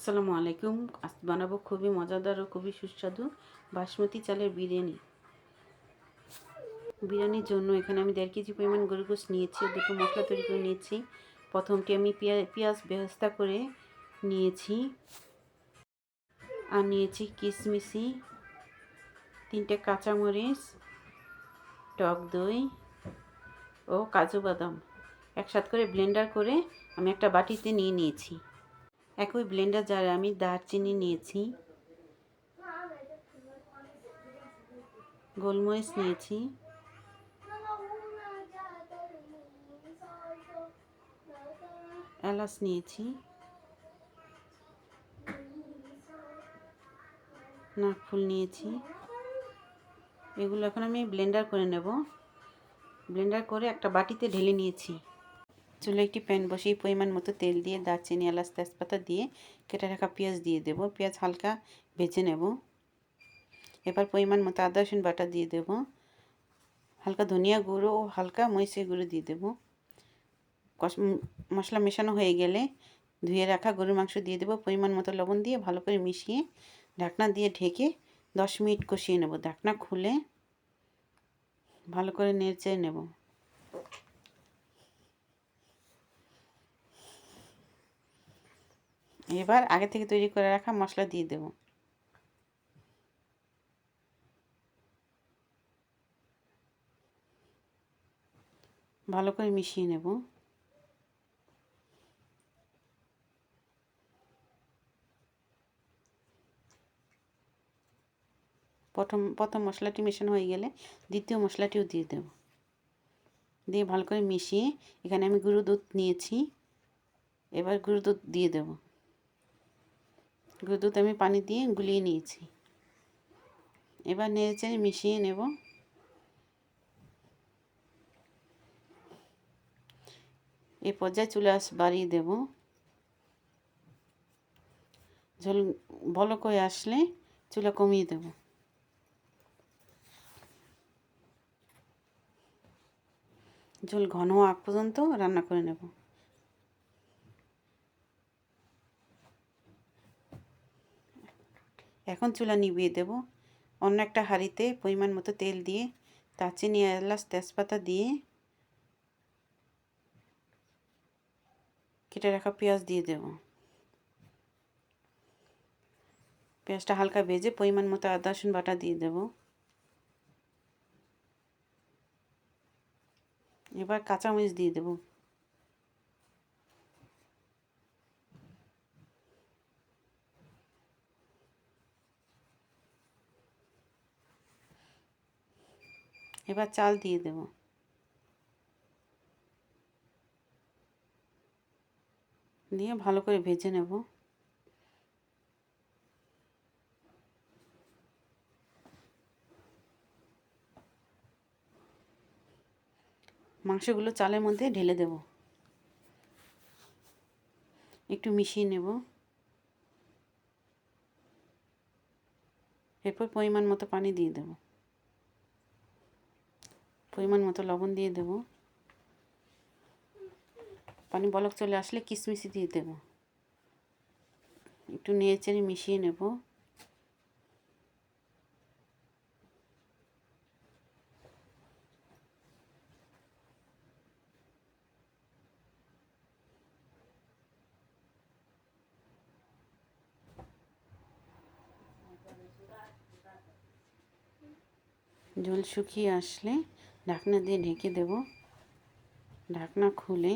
আসসালামু আলাইকুম। আজ বানাবো খুবই মজাদার ও খুবই সুস্বাদু বাসমতি চালের বিরিয়ানি। বিরিয়ানির জন্য এখানে আমি 1.5 কেজি পরিমাণ গরুর গোশত নিয়েছি, দুটো মশলা তৈরি করে নিয়েছি। প্রথমটি আমি পেঁয়াজ বেরেস্তা করে নিয়েছি, আর নিয়েছি কিশমিশি, 3টে কাঁচামরিচ, টক দই ও কাজু বাদাম একসাথে করে ব্লেন্ডার করে আমি একটা বাটিতে নিয়ে নিয়েছি। একই ব্লেন্ডার জারে আমি দারচিনি নিয়েছি, গোলমরিচ নিয়েছি, এলাচ নিয়েছি, নাকফুল নিয়েছি। এগুলো এখন আমি ব্লেন্ডার করে নেব। ব্লেন্ডার করে একটা বাটিতে ঢেলে নিয়েছি। চুলে একটি প্যান বসিয়ে পরিমাণ মতো তেল দিয়ে দারচিনি, এলাচ, তেজপাতা দিয়ে কেটে রাখা পেঁয়াজ দিয়ে দেব। পেঁয়াজ হালকা ভেজে নেব। এবার পরিমাণ মতো আদা রসুন বাটা দিয়ে দেব। হালকা ধনিয়া গুঁড়ো ও হালকা মরিচের গুঁড়ো দিয়ে দেব। মশলা মেশানো হয়ে গেলে ধুয়ে রাখা গরুর মাংস দিয়ে দেব। পরিমাণ মতো লবণ দিয়ে ভালো করে মিশিয়ে ঢাকনা দিয়ে ঢেকে 10 মিনিট কষিয়ে নেব। ঢাকনা খুলে ভালো করে নেড়ে নেব। এবার আগে থেকে তৈরি করে রাখা মশলা দিয়ে দেব। ভালো করে মিশিয়ে নেব। প্রথম মশলাটি মেশানো হয়ে গেলে দ্বিতীয় মশলাটিও দিয়ে দেব। দিয়ে ভালো করে মিশিয়ে এখানে আমি গুঁড়ো দুধ নিয়েছি। এবার গুঁড়ো দুধ দিয়ে দেব। গুঁড়ো দুধ আমি পানি দিয়ে গুলিয়ে নিয়েছি। এবার নেড়েচেড়ে মিশিয়ে নেব। এই পর্যায়ে চুলা বাড়িয়ে দেব। ঝোল বলক হয়ে আসলে চুলা কমিয়ে দেব। ঝোল ঘন হওয়া আগ পর্যন্ত রান্না করে নেব। এখন চুলা নিভিয়ে দেব। অন্য একটা হাঁড়িতে পরিমাণ মতো তেল দিয়ে দারচিনি, এলাচ, তেজপাতা দিয়ে কেটে রাখা পেঁয়াজ দিয়ে দেব। পেঁয়াজটা হালকা ভেজে পরিমাণ মতো আদা রসুন বাটা দিয়ে দেব। এবার কাঁচামরিচ দিয়ে দেব। এবার চাল দিয়ে দেব। দিয়ে ভালো করে ভেজে নেব। মাংসগুলো চালের মধ্যে ঢেলে দেব। একটু মিশিয়ে নেব। এরপর পরিমাণ মতো পানি দিয়ে দেব। পরিমাণ মতো লবণ দিয়ে দেব। পানি বলক চলে আসলে কিশমিশি দিয়ে দেব। একটু নেড়েচেড়ে মিশিয়ে নেব। ঝোল শুকিয়ে আসলে ঢাকনা দিয়ে ঢেকে দেব। ঢাকনা খুলে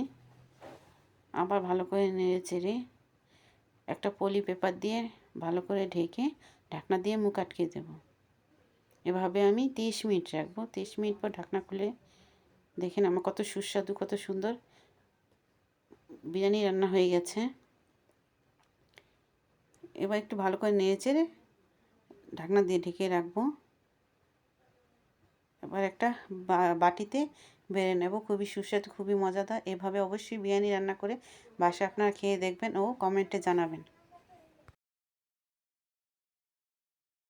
আবার ভালো করে নেড়েচেড়ে একটা পলি পেপার দিয়ে ভালো করে ঢেকে ঢাকনা দিয়ে মুখ আটকে দেব। এভাবে আমি 30 মিনিট রাখবো। 30 মিনিট পর ঢাকনা খুলে দেখেন আমার কত সুস্বাদু, কত সুন্দর বিরিয়ানি রান্না হয়ে গেছে। এবার একটু ভালো করে নেড়েচেড়ে ঢাকনা দিয়ে ঢেকে রাখবো। এবার একটা বাটিতে বেড়ে নেব। খুবই সুস্বাদু, খুবই মজাদার। এভাবে অবশ্যই বিরিয়ানি রান্না করে বাসায় আপনারা খেয়ে দেখবেন ও কমেন্টে জানাবেন।